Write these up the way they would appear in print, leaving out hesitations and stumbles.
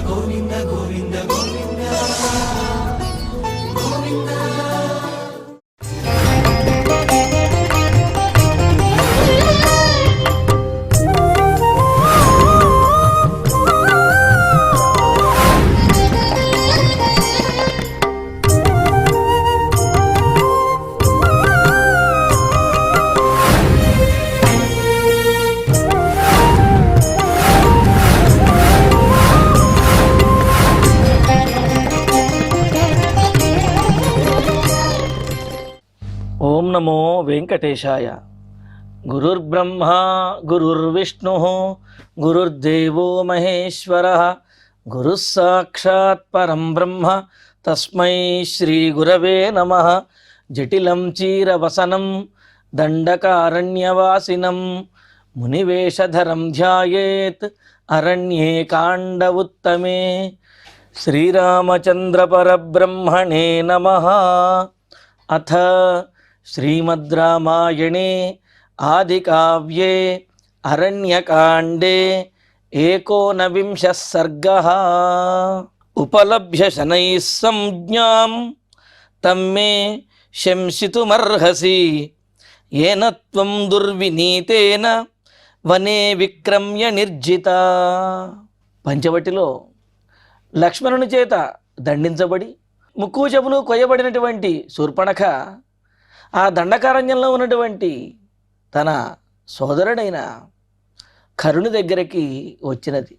గోవింద గోవింద గోవింద గోవింద. ఓం నమో వెంకటేశాయ. గురుర్బ్రహ్మ గురుర్విష్ణు గురుర్దేవో మహేశ్వర గురుః సాక్షాత్ పరం బ్రహ్మ తస్మై శ్రీ గురవే నమః. జటిలం చీరవసనం దండకారణ్యవాసినం మునివేషధరం ధ్యాయేత్ అరణ్యే కాండ ఉత్తమే. శ్రీరామచంద్ర పరబ్రహ్మణే నమః. అథ శ్రీమద్ రామాయణే ఆదికావ్యే అరణ్యకాండే ఏకోనవింశः సర్గः. ఉపలభ్య శనైః సంజ్ఞాం తమ్మే శంసితుమర్హసి ఏన త్వం దుర్వినీతేన వనే విక్రమ్య నిర్జిత. పంచవటిలో లక్ష్మణుని చేత దండించబడి ముక్కు చెవులు కొయ్యబడినటువంటి శూర్పణఖ ఆ దండకారణ్యంలో ఉన్నటువంటి తన సోదరుడైన కరుని దగ్గరికి వచ్చినది.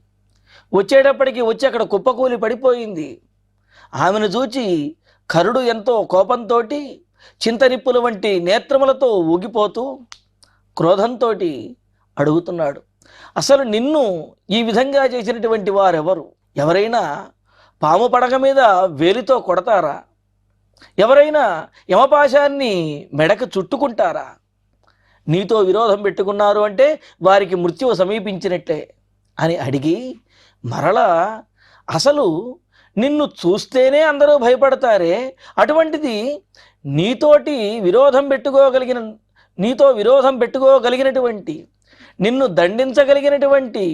వచ్చేటప్పటికి వచ్చి అక్కడ కుప్పకూలి పడిపోయింది. ఆమెను చూచి కరుడు ఎంతో కోపంతో చింతనిప్పుల వంటి నేత్రములతో ఊగిపోతూ క్రోధంతో అడుగుతున్నాడు, అసలు నిన్ను ఈ విధంగా చేసినటువంటి వారెవరు? ఎవరైనా పాము పడగ మీద వేలితో కొడతారా? ఎవరైనా యమపాశాన్ని మెడకు చుట్టుకుంటారా? నీతో విరోధం పెట్టుకున్నారు అంటే వారికి మృత్యువు సమీపించినట్లే అని అడిగి మరలా అసలు నిన్ను చూస్తేనే అందరూ భయపడతారే, అటువంటిది నీతో విరోధం పెట్టుకోగలిగినటువంటి నిన్ను దండించగలిగినటువంటి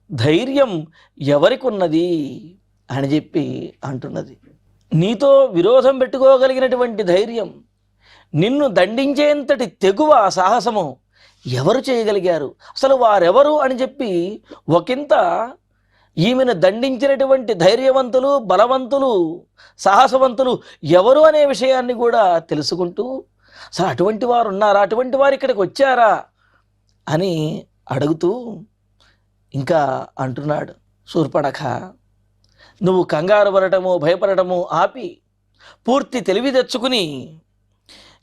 ధైర్యం ఎవరికున్నది అని చెప్పి అంటున్నది. నీతో విరోధం పెట్టుకోగలిగినటువంటి ధైర్యం, నిన్ను దండించేంతటి తెగువ సాహసము ఎవరు చేయగలిగారు? అసలు వారెవరు అని చెప్పి ఒకంత ఈమెను దండించినటువంటి ధైర్యవంతులు, బలవంతులు, సాహసవంతులు ఎవరు అనే విషయాన్ని కూడా తెలుసుకుంటూ అసలు అటువంటి వారు ఉన్నారా, అటువంటి వారు ఇక్కడికి వచ్చారా అని అడుగుతూ ఇంకా అంటున్నాడు, శూర్పణఖ నువ్వు కంగారు పడటము భయపడటము ఆపి పూర్తి తెలివి తెచ్చుకుని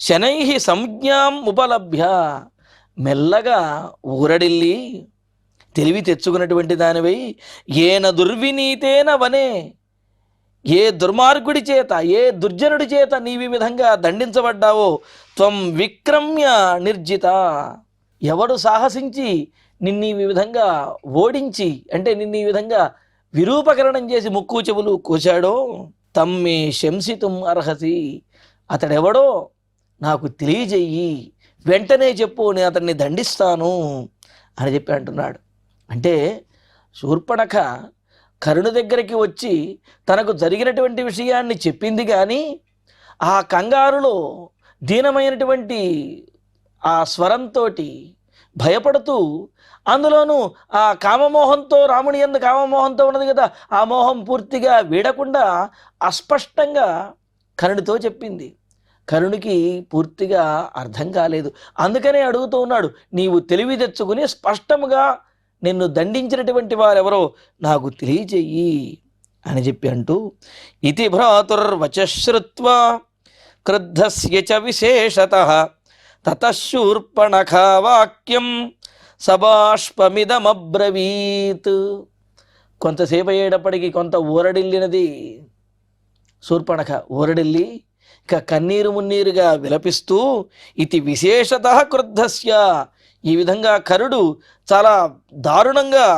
శనై సంజ్ఞాం ఉపలభ్య మెల్లగా ఊరడిల్లి తెలివి తెచ్చుకున్నటువంటి దానివై ఏన దుర్వినీతేన వనే, ఏ దుర్మార్గుడి చేత ఏ దుర్జనుడి చేత నీవి విధంగా దండించబడ్డావో త్వం విక్రమ్య నిర్జిత, ఎవడు సాహసించి నిన్నీ విధంగా ఓడించి అంటే నిన్నీ విధంగా విరూపకరణం చేసి ముక్కు చెవులు కోశాడో తమ్మే శంసితుం అర్హసి, అతడెవడో నాకు తెలియజెయ్యి, వెంటనే చెప్పు, నేను అతన్ని దండిస్తాను అని చెప్పి అంటున్నాడు. అంటే శూర్పణఖ కరుణ దగ్గరికి వచ్చి తనకు జరిగినటువంటి విషయాన్ని చెప్పింది, కానీ ఆ కంగారులో దీనమైనటువంటి ఆ స్వరంతో భయపడుతూ, అందులోనూ ఆ కామమోహంతో, రాముని యందు కామమోహంతో ఉన్నది కదా, ఆ మోహం పూర్తిగా వీడకుండా అస్పష్టంగా కరుణితో చెప్పింది. కరుణికి పూర్తిగా అర్థం కాలేదు. అందుకనే అడుగుతూ ఉన్నాడు, నీవు తెలివి తెచ్చుకుని స్పష్టముగా నిన్ను దండించినటువంటి వారెవరో నాకు తెలియజెయ్యి అని చెప్పి అంటూ ఇతి భ్రాతుర్వచశ్రుత్వా క్రుద్ధస్య చ విశేషతః తతః శూర్పణఖా వాక్యం సబాష్పమిదమబ్రవీత్. కొంతసేపు అయ్యేటప్పటికీ కొంత ఊరడిల్లినది శూర్పణఖ. ఊరడిల్లి ఇక కన్నీరు మున్నీరుగా విలపిస్తూ ఇది విశేషతః క్రుద్ధస్య, ఈ విధంగా కరుడు చాలా దారుణంగా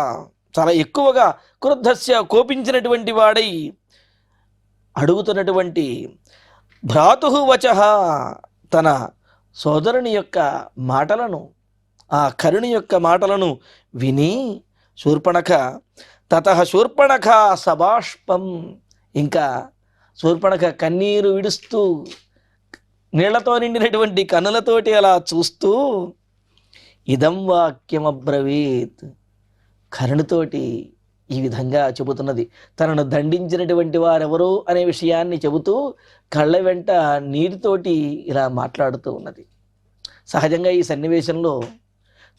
చాలా ఎక్కువగా క్రుద్ధస్య కోపించినటువంటి వాడై అడుగుతున్నటువంటి భ్రాతు వచః తన సోదరుని యొక్క మాటలను, ఆ కరుణి యొక్క మాటలను విని శూర్పణఖ తతః శూర్పణఖ సబాష్పం, ఇంకా శూర్పణఖ కన్నీరు విడుస్తూ నీళ్లతో నిండినటువంటి కన్నులతోటి అలా చూస్తూ ఇదం వాక్యమబ్రవీత్, కరుణతోటి ఈ విధంగా చెబుతున్నది. తనను దండించినటువంటి వారెవరు అనే విషయాన్ని చెబుతూ కళ్ళ వెంట నీటితోటి ఇలా మాట్లాడుతూ ఉన్నది. సహజంగా ఈ సన్నివేశంలో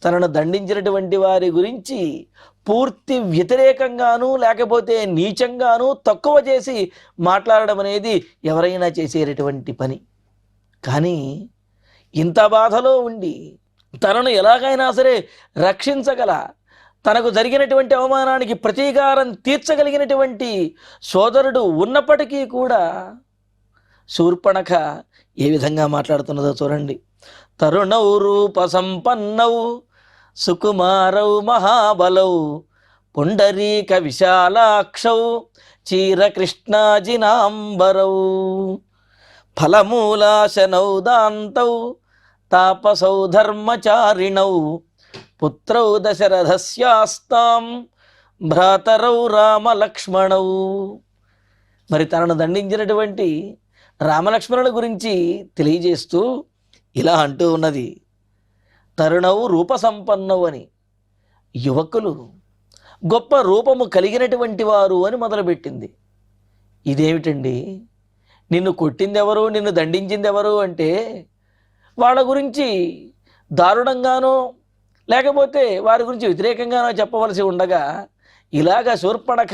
తనను దండించినటువంటి వారి గురించి పూర్తి వ్యతిరేకంగాను లేకపోతే నీచంగాను తక్కువ చేసి మాట్లాడడం అనేది ఎవరైనా చేసేటటువంటి పని. కానీ ఇంత బాధలో ఉండి తనను ఎలాగైనా సరే రక్షించగల, తనకు జరిగినటువంటి అవమానానికి ప్రతీకారం తీర్చగలిగినటువంటి సోదరుడు ఉన్నప్పటికీ కూడా శూర్పణఖ ఏ విధంగా మాట్లాడుతున్నదో చూడండి. తరుణౌ రూప సంపన్నౌ సుకుమారౌ మహాబలౌ పుండరీక విశాలాక్షౌ చీరకృష్ణాజినాంబరౌ ఫలమూలాశనౌ దాంతౌ తాపసౌ ధర్మచారిణౌ పుత్రౌ దశరథస్యాస్తాం భ్రాతరౌ రామలక్ష్మణౌ. మరి తనను దండించినటువంటి రామలక్ష్మణుల గురించి తెలియజేస్తూ ఇలా అంటూ ఉన్నది. తరుణవు రూపసంపన్నవు అని, యువకులు గొప్ప రూపము కలిగినటువంటి వారు అని మొదలుపెట్టింది. ఇదేమిటండి, నిన్ను కొట్టింది ఎవరు, నిన్ను దండించింది ఎవరు అంటే వాళ్ళ గురించి దారుణంగానో లేకపోతే వారి గురించి వ్యతిరేకంగానో చెప్పవలసి ఉండగా ఇలాగ శూర్పణఖ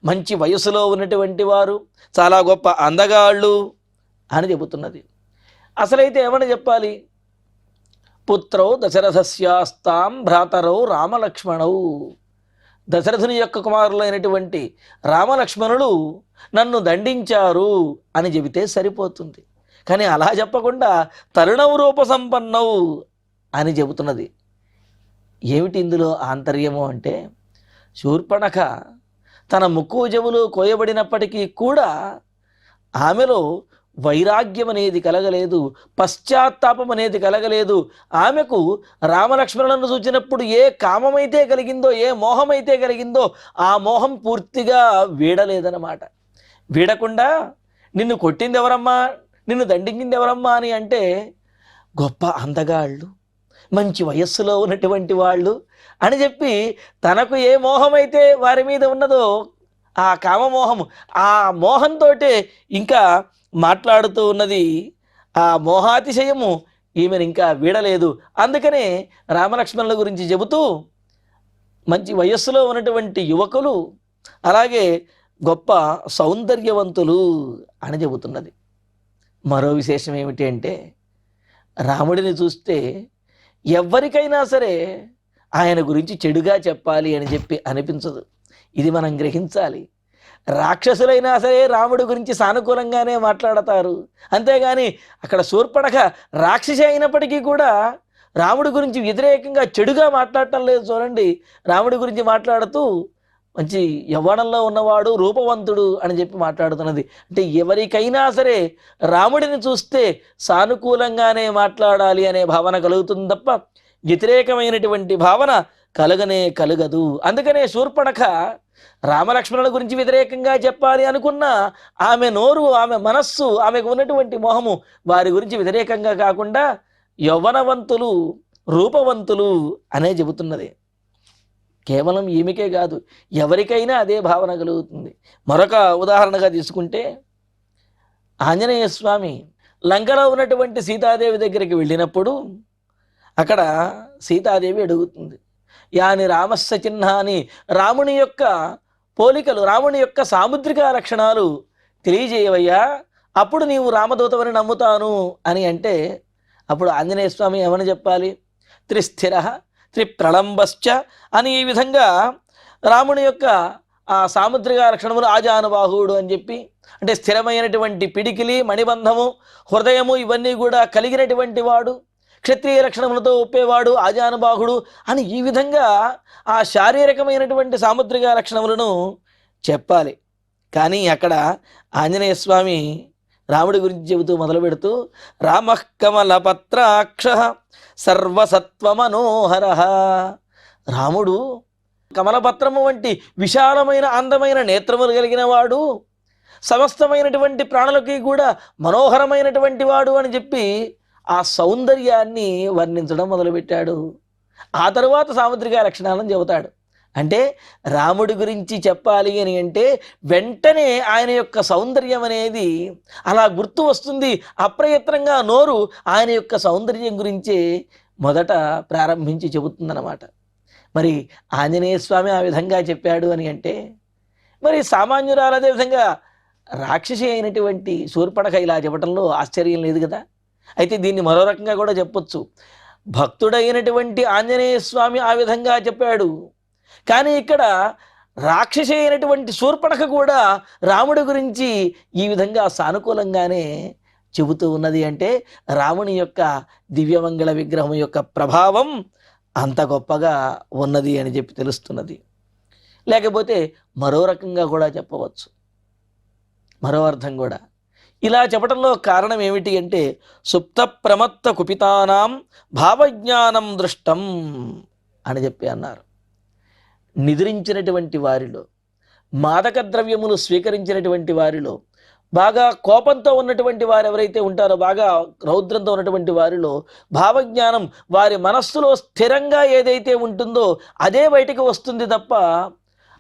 మంచి వయసులో ఉన్నటువంటి వారు, చాలా గొప్ప అందగాళ్ళు అని చెబుతున్నది. అసలైతే ఏమని చెప్పాలి? పుత్రౌ దశరథస్యాస్తాం భ్రాతరౌ రామలక్ష్మణౌ, దశరథుని యొక్క కుమారులైనటువంటి రామలక్ష్మణులు నన్ను దండించారు అని చెబితే సరిపోతుంది. కానీ అలా చెప్పకుండా తరుణౌ రూప సంపన్నౌ అని చెబుతున్నది. ఏమిటి ఇందులో ఆంతర్యము అంటే, శూర్పణఖ తన ముక్కు చెవులు కోయబడినప్పటికీ కూడా ఆమెలో వైరాగ్యం అనేది కలగలేదు, పశ్చాత్తాపం అనేది కలగలేదు. ఆమెకు రామలక్ష్మణులను చూచినప్పుడు ఏ కామమైతే కలిగిందో, ఏ మోహమైతే కలిగిందో ఆ మోహం పూర్తిగా వీడలేదన్నమాట. వీడకుండా నిన్ను కొట్టింది ఎవరమ్మా, నిన్ను దండించింది ఎవరమ్మా అని అంటే గొప్ప అందగాళ్ళు, మంచి వయస్సులో ఉన్నటువంటి వాళ్ళు అని చెప్పి తనకు ఏ మోహమైతే వారి మీద ఉన్నదో ఆ కామమోహము, ఆ మోహంతో ఇంకా మాట్లాడుతూ ఉన్నది. ఆ మోహాతిశయము ఈమెను ఇంకా వీడలేదు. అందుకనే రామలక్ష్మణుల గురించి చెబుతూ మంచి వయస్సులో ఉన్నటువంటి యువకులు, అలాగే గొప్ప సౌందర్యవంతులు అని చెబుతున్నది. మరో విశేషం ఏమిటి అంటే, రాముడిని చూస్తే ఎవరికైనా సరే ఆయన గురించి చెడుగా చెప్పాలి అని చెప్పి అనిపించదు. ఇది మనం గ్రహించాలి. రాక్షసులైనా సరే రాముడి గురించి సానుకూలంగానే మాట్లాడతారు. అంతేగాని అక్కడ శూర్పణఖ రాక్షసి అయినప్పటికీ కూడా రాముడి గురించి వ్యతిరేకంగా చెడుగా మాట్లాడటం లేదు. చూడండి, రాముడి గురించి మాట్లాడుతూ మంచి యవ్వనంలో ఉన్నవాడు, రూపవంతుడు అని చెప్పి మాట్లాడుతున్నది. అంటే ఎవరికైనా సరే రాముడిని చూస్తే సానుకూలంగానే మాట్లాడాలి అనే భావన కలుగుతుంది తప్ప వ్యతిరేకమైనటువంటి భావన కలగదు. అందుకనే శూర్పణఖ రామలక్ష్మణుల గురించి వ్యతిరేకంగా చెప్పాలి అనుకున్నా ఆమె నోరు, ఆమె మనస్సు, ఆమెకు ఉన్నటువంటి మోహము వారి గురించి వ్యతిరేకంగా కాకుండా యవ్వనవంతులు, రూపవంతులు అనే చెబుతున్నది. కేవలం ఈమెకే కాదు, ఎవరికైనా అదే భావన కలుగుతుంది. మరొక ఉదాహరణగా తీసుకుంటే, ఆంజనేయ స్వామి లంకలో ఉన్నటువంటి సీతాదేవి దగ్గరికి వెళ్ళినప్పుడు అక్కడ సీతాదేవి అడుగుతుంది, యాని రామస్య చిహ్నాని, రాముని యొక్క పోలికలు, రాముని యొక్క సాముద్రిక లక్షణాలు తెలియజేయవయ్యా, అప్పుడు నీవు రామదూతమని నమ్ముతాను అని అంటే, అప్పుడు ఆంజనేయ స్వామి ఏమని చెప్పాలి? త్రిస్థిర త్రిప్రళంబశ్చ అని ఈ విధంగా రాముని యొక్క ఆ సాముద్రిక లక్షణములు, ఆజానుబాహుడు అని చెప్పి, అంటే స్థిరమైనటువంటి పిడికిలి, మణిబంధము, హృదయము ఇవన్నీ కూడా కలిగినటువంటి వాడు, క్షత్రియ లక్షణములతో ఒప్పేవాడు, ఆజానుబాహుడు అని ఈ విధంగా ఆ శారీరకమైనటువంటి సాముద్రిక లక్షణములను చెప్పాలి. కానీ అక్కడ ఆంజనేయ స్వామి రాముడి గురించి చెబుతూ మొదలు పెడుతూ, రామః కమలపత్రాక్ష సర్వసత్వ మనోహర, రాముడు కమలపత్రము వంటి విశాలమైన అందమైన నేత్రములు కలిగిన వాడు, సమస్తమైనటువంటి ప్రాణులకి కూడా మనోహరమైనటువంటి వాడు అని చెప్పి ఆ సౌందర్యాన్ని వర్ణించడం మొదలుపెట్టాడు. ఆ తరువాత సాముద్రిక లక్షణాలను చెబుతాడు. అంటే రాముడి గురించి చెప్పాలి అని అంటే వెంటనే ఆయన యొక్క సౌందర్యం అనేది అలా గుర్తు వస్తుంది. అప్రయత్నంగా నోరు ఆయన యొక్క సౌందర్యం గురించే మొదట ప్రారంభించి చెబుతుందన్నమాట. మరి ఆంజనేయ స్వామి ఆ విధంగా చెప్పాడు అని అంటే మరి సామాన్యురాలు అదేవిధంగా రాక్షసి అయినటువంటి శూర్పణఖ ఇలా చెప్పడంలో ఆశ్చర్యం లేదు కదా. అయితే దీన్ని మరో రకంగా కూడా చెప్పొచ్చు. భక్తుడైనటువంటి ఆంజనేయ స్వామి ఆ విధంగా చెప్పాడు, కానీ ఇక్కడ రాక్షసి అయినటువంటి శూర్పణఖ కూడా రాముడి గురించి ఈ విధంగా సానుకూలంగానే చెబుతూ ఉన్నది. అంటే రాముని యొక్క దివ్యమంగళ విగ్రహం యొక్క ప్రభావం అంత గొప్పగా ఉన్నది అని చెప్పి తెలుస్తున్నది. లేకపోతే మరో రకంగా కూడా చెప్పవచ్చు, మరో అర్థం కూడా. ఇలా చెప్పడంలో కారణం ఏమిటి అంటే సుప్త ప్రమత్త కుపితానాం భావజ్ఞానం దృష్టం అని చెప్పి అన్నారు. నిద్రించినటువంటి వారిలో, మాదక ద్రవ్యములు స్వీకరించినటువంటి వారిలో, బాగా కోపంతో ఉన్నటువంటి వారు ఎవరైతే ఉంటారో, బాగా రౌద్రంతో ఉన్నటువంటి వారిలో భావజ్ఞానం వారి మనస్సులో స్థిరంగా ఏదైతే ఉంటుందో అదే బయటికి వస్తుంది తప్ప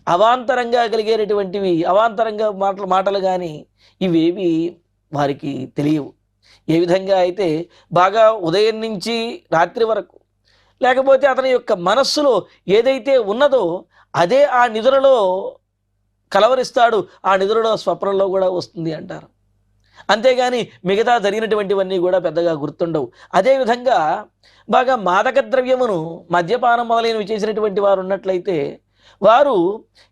అవాంతరంగా కలిగేటటువంటివి, అవాంతరంగా మాటలు కానీ ఇవేవి వారికి తెలియవు. ఏ విధంగా అయితే బాగా ఉదయం నుంచి రాత్రి వరకు, లేకపోతే అతని యొక్క మనస్సులో ఏదైతే ఉన్నదో అదే ఆ నిద్రలో కలవరిస్తాడు, ఆ నిద్రలో స్వప్నంలో కూడా వస్తుంది అంటారు. అంతేగాని మిగతా జరిగినటువంటివన్నీ కూడా పెద్దగా గుర్తుండవు. అదేవిధంగా బాగా మాదక ద్రవ్యమును, మద్యపానం మొదలైనవి చేసినటువంటి వారు ఉన్నట్లయితే వారు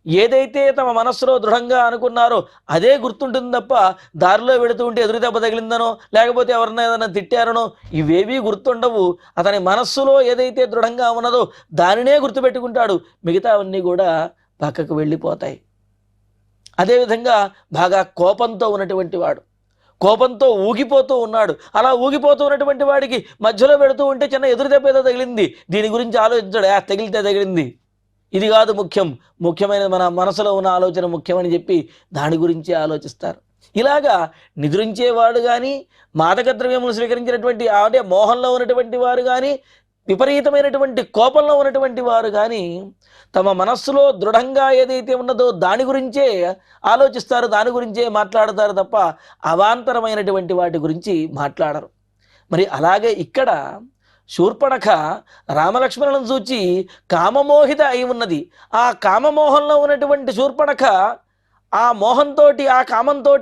ఏదైతే తమ మనస్సులో దృఢంగా అనుకున్నారో అదే గుర్తుంటుంది తప్ప దారిలో వెళుతూ ఉంటే ఎదురు దెబ్బ తగిలిందనో లేకపోతే ఎవరన్నా ఏదైనా తిట్టారనో ఇవేవీ గుర్తుండవు. అతని మనస్సులో ఏదైతే దృఢంగా ఉన్నదో దానినే గుర్తుపెట్టుకుంటాడు, మిగతావన్నీ కూడా పక్కకు వెళ్ళిపోతాయి. అదేవిధంగా బాగా కోపంతో ఉన్నటువంటి వాడు, కోపంతో ఊగిపోతూ ఉన్నాడు. అలా ఊగిపోతూ ఉన్నటువంటి వాడికి మధ్యలో పెడుతూ ఉంటే చిన్న ఎదురు దెబ్బ ఏదో తగిలింది, దీని గురించి ఆలోచించాడు, తగిలితే తగిలింది, ఇది కాదు ముఖ్యం, ముఖ్యమైన మన మనసులో ఉన్న ఆలోచన ముఖ్యమని చెప్పి దాని గురించి ఆలోచిస్తారు. ఇలాగా నిద్రించేవాడు కానీ, మాదక ద్రవ్యములు స్వీకరించినటువంటి అంటే మోహంలో ఉన్నటువంటి వారు కానీ, విపరీతమైనటువంటి కోపంలో ఉన్నటువంటి వారు కానీ తమ మనస్సులో దృఢంగా ఏదైతే ఉన్నదో దాని గురించే ఆలోచిస్తారు, దాని గురించే మాట్లాడతారు తప్ప అవాంతరమైనటువంటి వాటి గురించి మాట్లాడరు. మరి అలాగే ఇక్కడ శూర్పణఖ రామలక్ష్మణులను చూచి కామమోహిత అయి ఉన్నది. ఆ కామమోహంలో ఉన్నటువంటి శూర్పణఖ ఆ మోహంతో, ఆ కామంతో,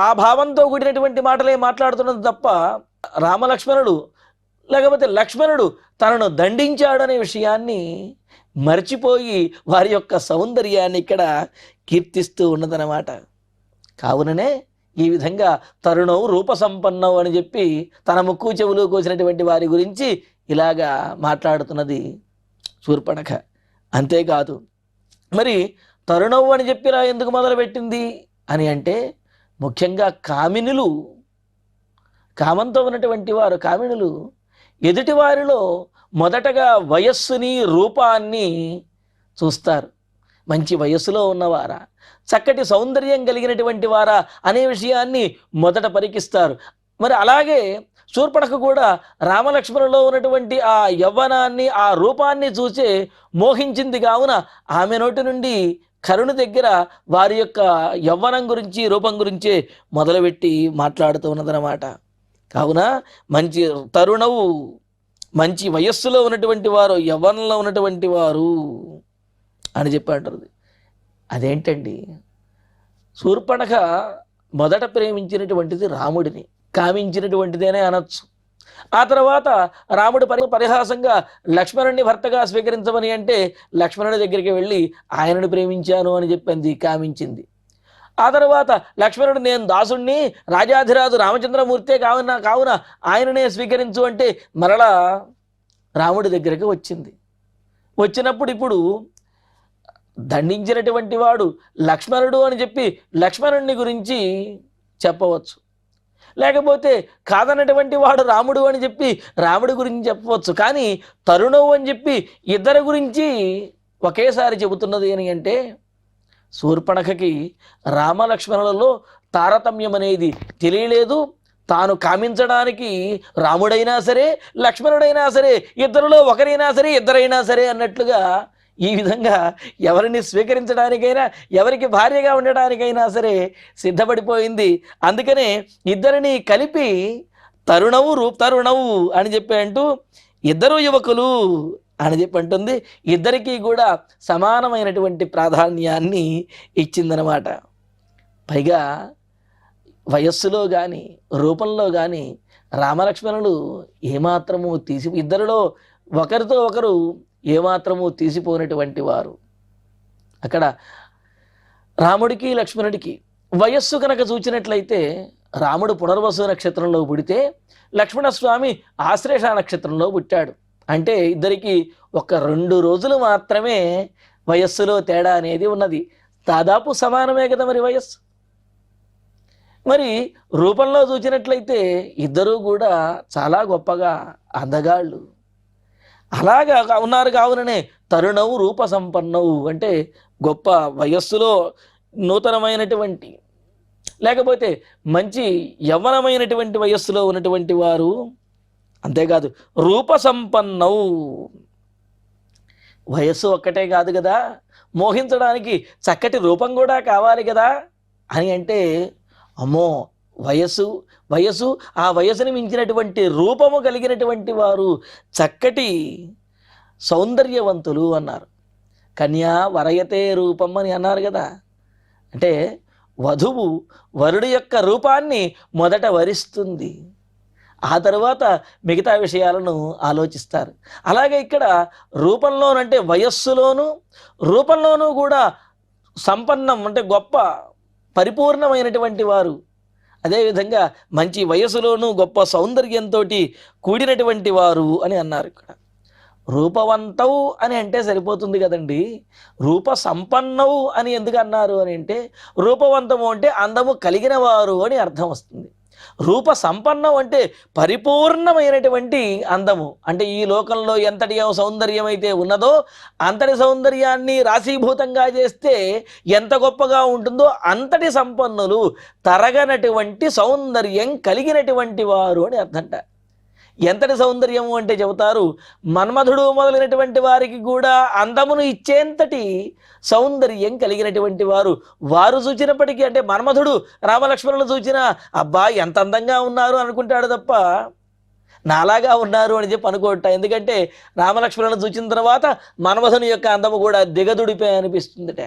ఆ భావంతో కూడినటువంటి మాటలే మాట్లాడుతున్నది తప్ప రామలక్ష్మణుడు లేకపోతే లక్ష్మణుడు తనను దండించాడనే విషయాన్ని మర్చిపోయి వారి యొక్క సౌందర్యాన్ని ఇక్కడ కీర్తిస్తూ ఉన్నదన్నమాట. కావుననే ఈ విధంగా తరుణం రూపసంపన్నం అని చెప్పి తన ముక్కు చెవులు కోసినటువంటి వారి గురించి ఇలాగా మాట్లాడుతున్నది శూర్పణఖ. అంతేకాదు మరి తరుణం అని చెప్పి ఇలా ఎందుకు మొదలుపెట్టింది అని అంటే ముఖ్యంగా కామినులు, కామంతో ఉన్నటువంటి వారు, కామినులు ఎదుటివారిలో మొదటగా వయస్సుని, రూపాన్ని చూస్తారు. మంచి వయస్సులో ఉన్నవారా, చక్కటి సౌందర్యం కలిగినటువంటి వారా అనే విషయాన్ని మొదట పరికిస్తారు. మరి అలాగే శూర్పణఖ కూడా రామలక్ష్మణులో ఉన్నటువంటి ఆ యవ్వనాన్ని, ఆ రూపాన్ని చూసే మోహించింది. కావున ఆమె నోటి నుండి కరుణ దగ్గర వారి యొక్క యవ్వనం గురించి, రూపం గురించే మొదలుపెట్టి మాట్లాడుతూ ఉన్నదన్నమాట. కావున మంచి తరుణవు, మంచి వయస్సులో ఉన్నటువంటి వారు, యవ్వనంలో ఉన్నటువంటి వారు అని చెప్పి అంటారు. అదేంటండి, శూర్పణఖ మొదట ప్రేమించినటువంటిది రాముడిని, కామించినటువంటిదేనే అనొచ్చు. ఆ తర్వాత రాముడు పరిహాసంగా లక్ష్మణుడిని భర్తగా స్వీకరించమని అంటే లక్ష్మణుడి దగ్గరికి వెళ్ళి ఆయనను ప్రేమించాను అని చెప్పింది, కామించింది. ఆ తర్వాత లక్ష్మణుడు నేను దాసుణ్ణి, రాజాధిరాజు రామచంద్రమూర్తే కావున ఆయననే స్వీకరించు అంటే మరలా రాముడి దగ్గరికి వచ్చింది. వచ్చినప్పుడు ఇప్పుడు దండించినటువంటి వాడు లక్ష్మణుడు అని చెప్పి లక్ష్మణుడిని గురించి చెప్పవచ్చు, లేకపోతే కాదన్నటువంటి వాడు రాముడు అని చెప్పి రాముడి గురించి చెప్పవచ్చు. కానీ తరుణవు అని చెప్పి ఇద్దరి గురించి ఒకేసారి చెబుతున్నది అని అంటే శూర్పణఖకి రామలక్ష్మణులలో తారతమ్యం అనేది తెలియలేదు. తాను కామించడానికి రాముడైనా సరే లక్ష్మణుడైనా సరే ఇద్దరిలో ఒకరైనా సరే ఇద్దరైనా సరే అన్నట్లుగా ఈ విధంగా ఎవరిని స్వీకరించడానికైనా ఎవరికి భార్యగా ఉండడానికైనా సరే సిద్ధపడిపోయింది. అందుకనే ఇద్దరిని కలిపి తరుణవు అని చెప్పి అంటూ ఇద్దరు యువకులు అని చెప్పి అంటుంది. ఇద్దరికీ కూడా సమానమైనటువంటి ప్రాధాన్యాన్ని ఇచ్చిందనమాట. పైగా వయస్సులో కానీ రూపంలో కానీ రామలక్ష్మణులు ఏమాత్రము ఇద్దరిలో ఒకరితో ఒకరు ఏమాత్రము తీసిపోయినటువంటి వారు. అక్కడ రాముడికి లక్ష్మణుడికి వయస్సు కనుక చూచినట్లయితే రాముడు పునర్వసు నక్షత్రంలో పుడితే లక్ష్మణస్వామి ఆశ్లేష నక్షత్రంలో పుట్టాడు. అంటే ఇద్దరికి ఒక 2 రోజులు మాత్రమే వయస్సులో తేడా అనేది ఉన్నది. దాదాపు సమానమే కదా మరి వయస్సు. మరి రూపంలో చూచినట్లయితే ఇద్దరూ కూడా చాలా గొప్పగా అందగాళ్ళు. అలాగా ఉన్నారు. కావుననే తరుణవు రూప సంపన్నవు అంటే గొప్ప వయస్సులో నూతనమైనటువంటి లేకపోతే మంచి యవ్వనమైనటువంటి వయస్సులో ఉన్నటువంటి వారు. అంతేకాదు రూప సంపన్నవు, వయస్సు ఒక్కటే కాదు కదా, మోహించడానికి చక్కటి రూపం కూడా కావాలి కదా అని అంటే అమ్మో వయస్సు ఆ వయసుని మించినటువంటి రూపము కలిగినటువంటి వారు చక్కటి సౌందర్యవంతులు అన్నారు. కన్యా వరయతే రూపం అని అన్నారు కదా. అంటే వధువు వరుడి యొక్క రూపాన్ని మొదట వరిస్తుంది, ఆ తర్వాత మిగతా విషయాలను ఆలోచిస్తారు. అలాగే ఇక్కడ రూపంలోనంటే వయస్సులోను రూపంలోనూ కూడా సంపన్నం అంటే గొప్ప పరిపూర్ణమైనటువంటి వారు. అదేవిధంగా మంచి వయసులోనూ గొప్ప సౌందర్యంతో కూడినటువంటి వారు అని అన్నారు. ఇక్కడ రూపవంతవు అని అంటే సరిపోతుంది కదండి. రూప సంపన్నవు అని ఎందుకు అన్నారు అని అంటే రూపవంతము అంటే అందము కలిగిన వారు అని అర్థం వస్తుంది. రూప సంపన్నం అంటే పరిపూర్ణమైనటువంటి అందము. అంటే ఈ లోకంలో ఎంతటి సౌందర్యం అయితే ఉన్నదో అంతటి సౌందర్యాన్ని రాశీభూతంగా చేస్తే ఎంత గొప్పగా ఉంటుందో అంతటి సంపన్నులు, తరగనటువంటి సౌందర్యం కలిగినటువంటి వారు అని అర్థంట. ఎంతటి సౌందర్యము అంటే చెబుతారు, మన్మధుడు మొదలైనటువంటి వారికి కూడా అందమును ఇచ్చేంతటి సౌందర్యం కలిగినటువంటి వారు. వారు చూచినప్పటికీ అంటే మన్మధుడు రామలక్ష్మణులు చూచినా అబ్బా ఎంత అందంగా ఉన్నారు అనుకుంటాడు తప్ప నాలాగా ఉన్నారు అని చెప్పి అనుకోట. ఎందుకంటే రామలక్ష్మణులను చూచిన తర్వాత మన్మధుని యొక్క అందము కూడా దిగదుడిపే అనిపిస్తుందిట.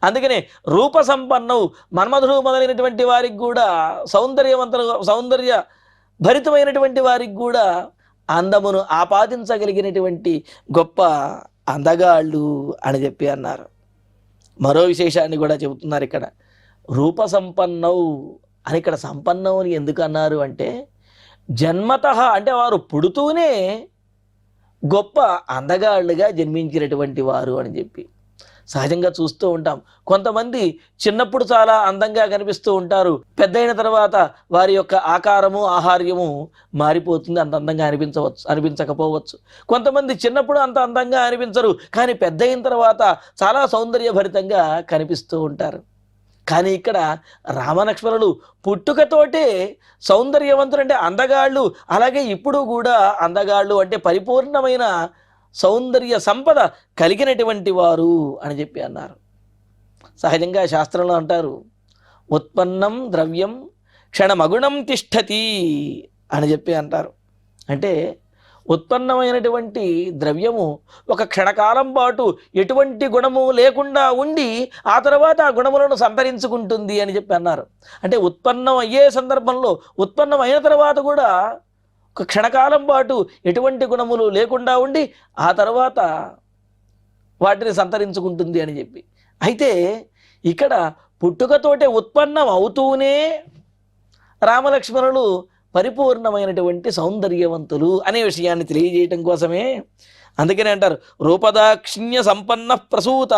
అందుకనే రూప సంపన్నవు మన్మధుడు మొదలైనటువంటి వారికి కూడా సౌందర్య భరితమైనటువంటి వారికి కూడా అందమును ఆపాదించగలిగినటువంటి గొప్ప అందగాళ్ళు అని చెప్పి అన్నారు. మరో విశేషాన్ని కూడా చెబుతున్నారు ఇక్కడ. రూప సంపన్నవు అని ఇక్కడ సంపన్నవు అని ఎందుకు అన్నారు అంటే జన్మతః అంటే వారు పుడుతూనే గొప్ప అందగాళ్ళుగా జన్మించినటువంటి వారు అని చెప్పి. సహజంగా చూస్తూ ఉంటాం, కొంతమంది చిన్నప్పుడు చాలా అందంగా కనిపిస్తూ ఉంటారు, పెద్దయిన తర్వాత వారి యొక్క ఆకారము ఆహార్యము మారిపోతుంది, అంత అందంగా అనిపించకపోవచ్చు. కొంతమంది చిన్నప్పుడు అంత అందంగా అనిపించరు, కానీ పెద్దయిన తర్వాత చాలా సౌందర్యభరితంగా కనిపిస్తూ ఉంటారు. కానీ ఇక్కడ రామలక్ష్మణులు పుట్టుకతోటే సౌందర్యవంతులు అంటే అందగాళ్ళు. అలాగే ఇప్పుడు కూడా అందగాళ్ళు అంటే పరిపూర్ణమైన సౌందర్య సంపద కలిగినటువంటి వారు అని చెప్పి అన్నారు. సహజంగా శాస్త్రంలో అంటారు, ఉత్పన్నం ద్రవ్యం క్షణమగుణం తిష్టతి అని చెప్పి అంటారు. అంటే ఉత్పన్నమైనటువంటి ద్రవ్యము ఒక క్షణకాలం పాటు ఎటువంటి గుణము లేకుండా ఉండి ఆ తర్వాత ఆ గుణములను సంతరించుకుంటుంది అని చెప్పి అన్నారు. అంటే ఉత్పన్నం అయ్యే సందర్భంలో ఉత్పన్నం అయిన తర్వాత కూడా ఒక క్షణకాలం పాటు ఎటువంటి గుణములు లేకుండా ఉండి ఆ తర్వాత వాటిని సంతరించుకుంటుంది అని చెప్పి. అయితే ఇక్కడ పుట్టుకతోటే ఉత్పన్నం అవుతూనే రామలక్ష్మణులు పరిపూర్ణమైనటువంటి సౌందర్యవంతులు అనే విషయాన్ని తెలియజేయటం కోసమే అందుకనే అంటారు రూపదాక్షిణ్య సంపన్న ప్రసూత.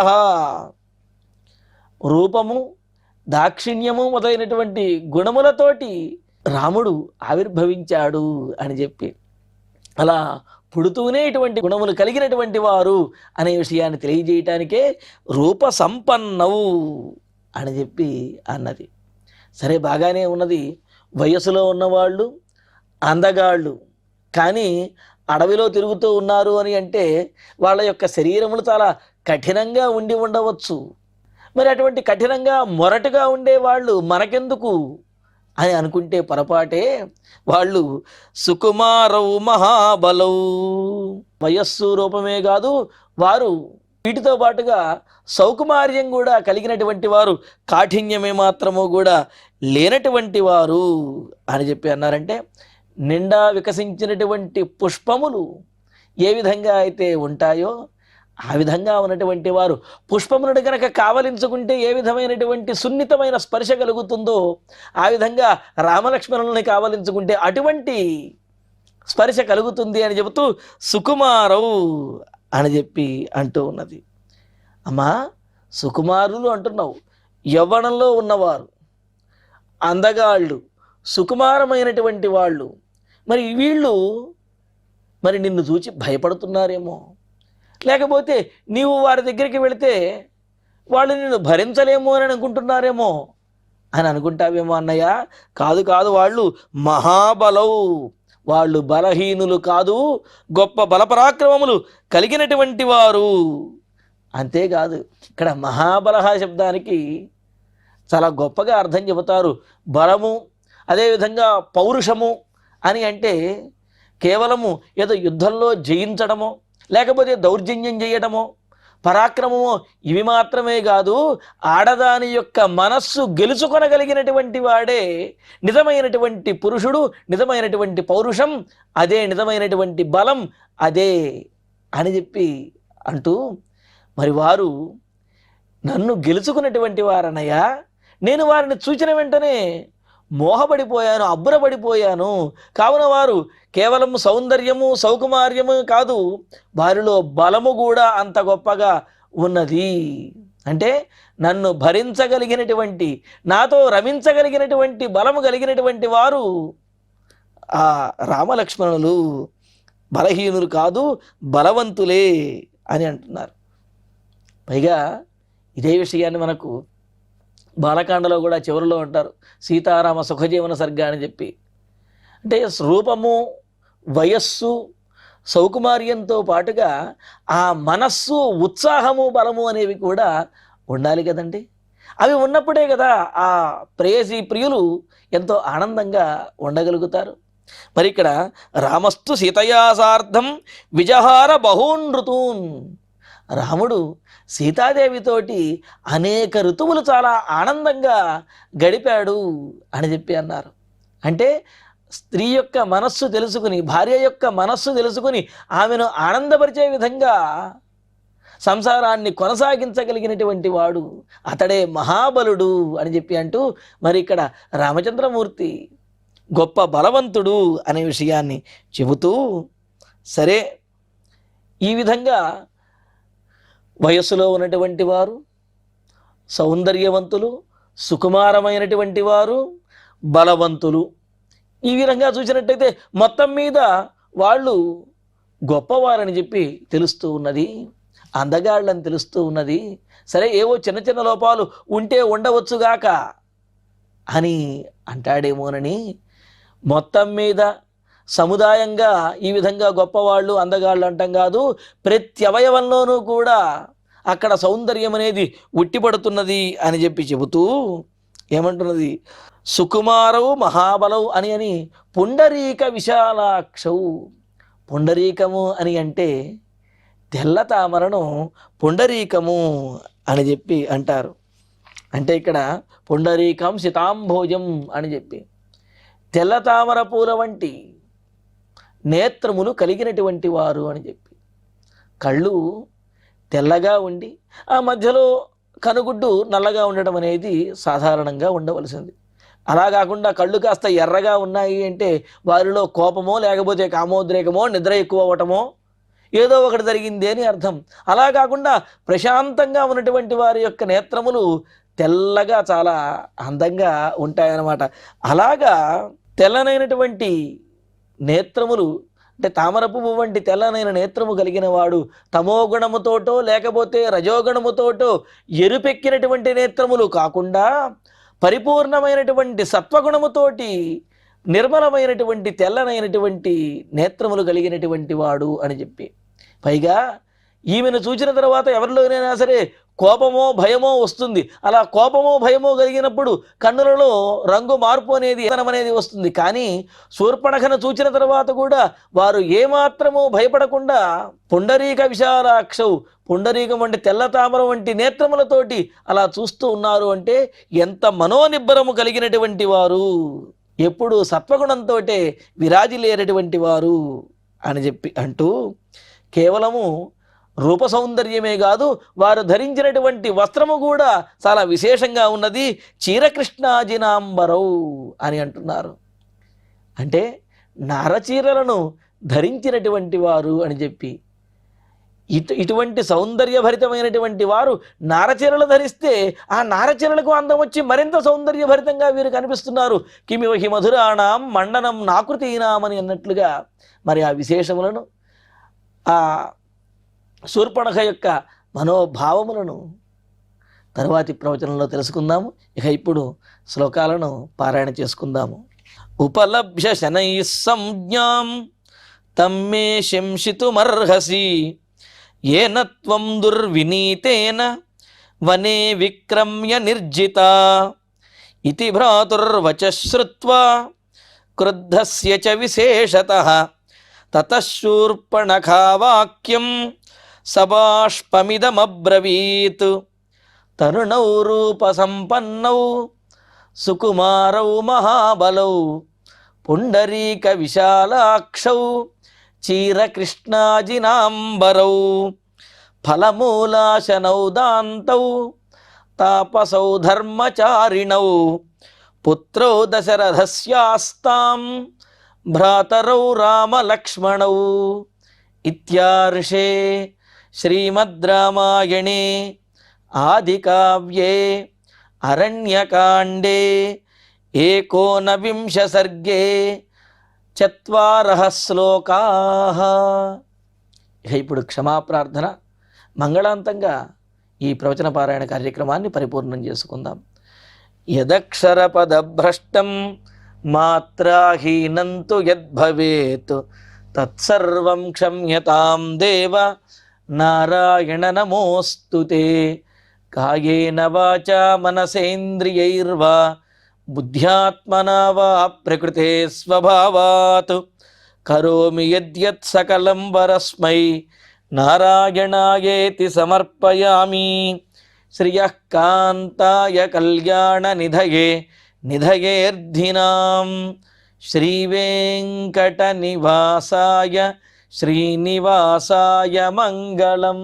రూపము దాక్షిణ్యము మొదలైనటువంటి గుణములతోటి రాముడు ఆవిర్భవించాడు అని చెప్పి. అలా పుడుతూనే ఇటువంటి గుణములు కలిగినటువంటి వారు అనే విషయాన్ని తెలియజేయటానికే రూప సంపన్నవు అని చెప్పి అన్నది. సరే, బాగానే ఉన్నది. వయసులో ఉన్నవాళ్ళు అందగాళ్ళు కానీ అడవిలో తిరుగుతూ ఉన్నారు అని అంటే వాళ్ళ యొక్క శరీరములు చాలా కఠినంగా ఉండి ఉండవచ్చు. మరి అటువంటి కఠినంగా మొరటుగా ఉండేవాళ్ళు మనకెందుకు అని అనుకుంటే పొరపాటే. వాళ్ళు సుకుమారవు మహాబలవు, వయస్సు రూపమే కాదు, వారు వీటితో పాటుగా సౌకుమార్యం కూడా కలిగినటువంటి వారు, కాఠిన్యమే మాత్రము కూడా లేనటువంటి వారు అని చెప్పి అన్నారంటే, నిండా వికసించినటువంటి పుష్పములు ఏ విధంగా అయితే ఉంటాయో ఆ విధంగా ఉన్నటువంటి వారు, పుష్పములను కనుక కావలించుకుంటే ఏ విధమైనటువంటి సున్నితమైన స్పర్శ కలుగుతుందో ఆ విధంగా రామలక్ష్మణుల్ని కావలించుకుంటే అటువంటి స్పర్శ కలుగుతుంది అని చెబుతూ సుకుమారవు అని చెప్పి అంటూ ఉన్నది. అమ్మా, సుకుమారులు అంటున్నావు, యవ్వనంలో ఉన్నవారు, అందగాళ్ళు, సుకుమారమైనటువంటి వాళ్ళు, మరి వీళ్ళు మరి నిన్ను చూచి భయపడుతున్నారేమో, లేకపోతే నీవు వారి దగ్గరికి వెళితే వాళ్ళు నిన్ను భరించలేమో అని అనుకుంటున్నారేమో అని అనుకుంటావేమో అన్నయ్య. కాదు కాదు, వాళ్ళు మహాబలవు, వాళ్ళు బలహీనులు కాదు, గొప్ప బలపరాక్రమములు కలిగినటువంటి వారు. అంతేకాదు, ఇక్కడ మహాబలహ శబ్దానికి చాలా గొప్పగా అర్థం చెబుతారు. బలము, అదేవిధంగా పౌరుషము అని అంటే కేవలము ఏదో యుద్ధంలో జయించడమో లేకపోతే దౌర్జన్యం చేయడమో పరాక్రమమో ఇవి మాత్రమే కాదు, ఆడదాని యొక్క మనస్సు గెలుచుకొనగలిగినటువంటి వాడే నిజమైనటువంటి పురుషుడు, నిజమైనటువంటి పౌరుషం అదే, నిజమైనటువంటి బలం అదే అని చెప్పి అంటూ, మరి వారు నన్ను గెలుచుకున్నటువంటి వారనయ్యా, నేను వారిని చూచిన వెంటనే మోహపడిపోయాను, అబ్బురపడిపోయాను. కావున వారు కేవలం సౌందర్యము సౌకుమార్యము కాదు, వారిలో బలము కూడా అంత గొప్పగా ఉన్నది. అంటే నన్ను భరించగలిగినటువంటి, నాతో రమించగలిగినటువంటి బలము కలిగినటువంటి వారు ఆ రామలక్ష్మణులు బలహీనులు కాదు, బలవంతులే అని అంటున్నారు. పైగా ఇదే విషయాన్ని మనకు బాలకాండలో కూడా చివరిలో అంటారు, సీతారామ సుఖజీవన సర్గ అని చెప్పి. అంటే రూపము, వయస్సు, సౌకుమార్యంతో పాటుగా ఆ మనస్సు, ఉత్సాహము, బలము అనేవి కూడా ఉండాలి కదండి. అవి ఉన్నప్పుడే కదా ఆ ప్రేయసి ప్రియులు ఎంతో ఆనందంగా ఉండగలుగుతారు. మరి ఇక్కడ రామస్తు సీతయా సార్ధం విజహార బహూన్ ఋతూన్, రాముడు సీతాదేవితోటి అనేక ఋతువులు చాలా ఆనందంగా గడిపాడు అని చెప్పి అన్నారు. అంటే స్త్రీ యొక్క మనస్సు తెలుసుకుని, భార్య యొక్క మనస్సు తెలుసుకుని ఆమెను ఆనందపరిచే విధంగా సంసారాన్ని కొనసాగించగలిగినటువంటి వాడు అతడే మహాబలుడు అని చెప్పి అంటూ, మరి ఇక్కడ రామచంద్రమూర్తి గొప్ప బలవంతుడు అనే విషయాన్ని చెబుతూ, సరే ఈ విధంగా వయస్సులో ఉన్నటువంటి వారు, సౌందర్యవంతులు, సుకుమారమైనటువంటి వారు, బలవంతులు, ఈ విధంగా చూసినట్టయితే మొత్తం మీద వాళ్ళు గొప్పవారని చెప్పి తెలుస్తూ ఉన్నది, అందగాళ్ళని తెలుస్తూ ఉన్నది. సరే, ఏవో చిన్న చిన్న లోపాలు ఉంటే ఉండవచ్చుగాక అని అంటాడేమోనని, మొత్తం మీద సముదాయంగా ఈ విధంగా గొప్పవాళ్ళు అందగాళ్ళు అంటాం కాదు, ప్రతి అవయవంలోనూ కూడా అక్కడ సౌందర్యం అనేది ఉట్టిపడుతున్నది అని చెప్పి చెబుతూ ఏమంటున్నది, సుకుమారవు మహాబలవు అని పుండరీక విశాలాక్షవు. పుండరీకము అని అంటే తెల్ల తామరను పుండరీకము అని చెప్పి అంటారు. అంటే ఇక్కడ పుండరీకం శితాంభోజం అని చెప్పి తెల్ల తామర పూల వంటి నేత్రములు కలిగినటువంటి వారు అని చెప్పి, కళ్ళు తెల్లగా ఉండి ఆ మధ్యలో కనుగుడ్డు నల్లగా ఉండడం అనేది సాధారణంగా ఉండవలసింది. అలా కాకుండా కళ్ళు కాస్త ఎర్రగా ఉన్నాయి అంటే వారిలో కోపమో లేకపోతే కామోద్రేకమో నిద్ర ఎక్కువ అవ్వటమో ఏదో ఒకటి జరిగింది అని అర్థం. అలా కాకుండా ప్రశాంతంగా ఉన్నటువంటి వారి యొక్క నేత్రములు తెల్లగా చాలా అందంగా ఉంటాయన్నమాట. అలాగా తెల్లనైనటువంటి నేత్రములు అంటే తామర పువ్వు వంటి తెల్లనైన నేత్రము కలిగిన వాడు తమోగుణముతోటో లేకపోతే రజోగుణముతోటో ఎరుపెక్కినటువంటి నేత్రములు కాకుండా పరిపూర్ణమైనటువంటి సత్వగుణముతోటి నిర్మలమైనటువంటి తెల్లనైనటువంటి నేత్రములు కలిగినటువంటి వాడు అని చెప్పి, పైగా ఈమెను చూసిన తర్వాత ఎవరిలోనైనా సరే కోపమో భయమో వస్తుంది. అలా కోపమో భయమో కలిగినప్పుడు కన్నులలో రంగు మార్పు అనేది వస్తుంది. కానీ శూర్పణఖను చూచిన తర్వాత కూడా వారు ఏమాత్రమూ భయపడకుండా పుండరీక విశాలాక్షౌ, పుండరీకం వంటి తెల్ల తామర వంటి నేత్రములతోటి అలా చూస్తూ ఉన్నారు అంటే ఎంత మనోనిబ్బరము కలిగినటువంటి వారు, ఎప్పుడు సత్వగుణంతో విరాజిల్లేటటువంటి వారు అని చెప్పి అంటూ, కేవలము రూప సౌందర్యమే కాదు, వారు ధరించినటువంటి వస్త్రము కూడా చాలా విశేషంగా ఉన్నది. చీరకృష్ణాజినాంబరౌ అని అంటున్నారు. అంటే నారచీరలను ధరించినటువంటి వారు అని చెప్పి, ఇటువంటి సౌందర్యభరితమైనటువంటి వారు నారచీరలు ధరిస్తే ఆ నారచీరలకు అందం వచ్చి మరింత సౌందర్యభరితంగా వీరు కనిపిస్తున్నారు. కిమివహి మధురాణం మండనం నాకృతీనామని అన్నట్లుగా మరి ఆ విశేషములను, ఆ శూర్పణఖ యొక్క మనోభావములను తరువాతి ప్రవచనంలో తెలుసుకుందాము. ఇక ఇప్పుడు శ్లోకాలను పారాయణ చేసుకుందాము. ఉపలభ్య శనై సంజ్ఞాం తమ్మే శంసితుమర్హసి ఏన త్వం దుర్వినీతేన వనే విక్రమ్య నిర్జిత ఇతి భ్రాతుర్వచ శ్రుత్వా క్రుద్ధస్య చ విశేషతః తతః శూర్పణఖా వాక్యం సబాష్పమిదమబ్రవీత్ తరుణౌ రూపసంపన్నౌ సుకుమారౌ మహాబలౌ పుండరీక విశాలాక్షౌ చీరకృష్ణాజినాంబరౌ ఫలమూలాశనౌ దాంతౌ తాపసౌ ధర్మచారిణౌ పుత్రౌ దశరథస్యాస్తాం భ్రాతరౌ రామలక్ష్మణౌ ఇత్యార్షే శ్రీమద్ రామాయణే ఆదికావ్యే అరణ్యకాండే 19 సర్గే 4 శ్లోకాః. ఇప్పుడు క్షమాప్రార్థన మంగళాంతంగా ఈ ప్రవచన పారాయణ కార్యక్రమాన్ని పరిపూర్ణం చేసుకుందాం. యదక్షరపదభ్రష్టం మాత్రాహీనంతు యద్భవేత్ తత్సర్వం క్షమ్యతాం దేవ నారాయణ నమోస్తుతే. కాయేన వాచా మనసేంద్రియైర్వా బుద్ధ్యాత్మనా వా ప్రకృతే స్వభావాత్ కరోమి యద్యత్ సకలం వరస్మై నారాయణాయేతి సమర్పయామి. శ్రియః కాంతాయ కళ్యాణ నిధయే నిధయేర్ధినాం శ్రీవేంకట నివాసాయ శ్రీనివాసాయ మంగళం.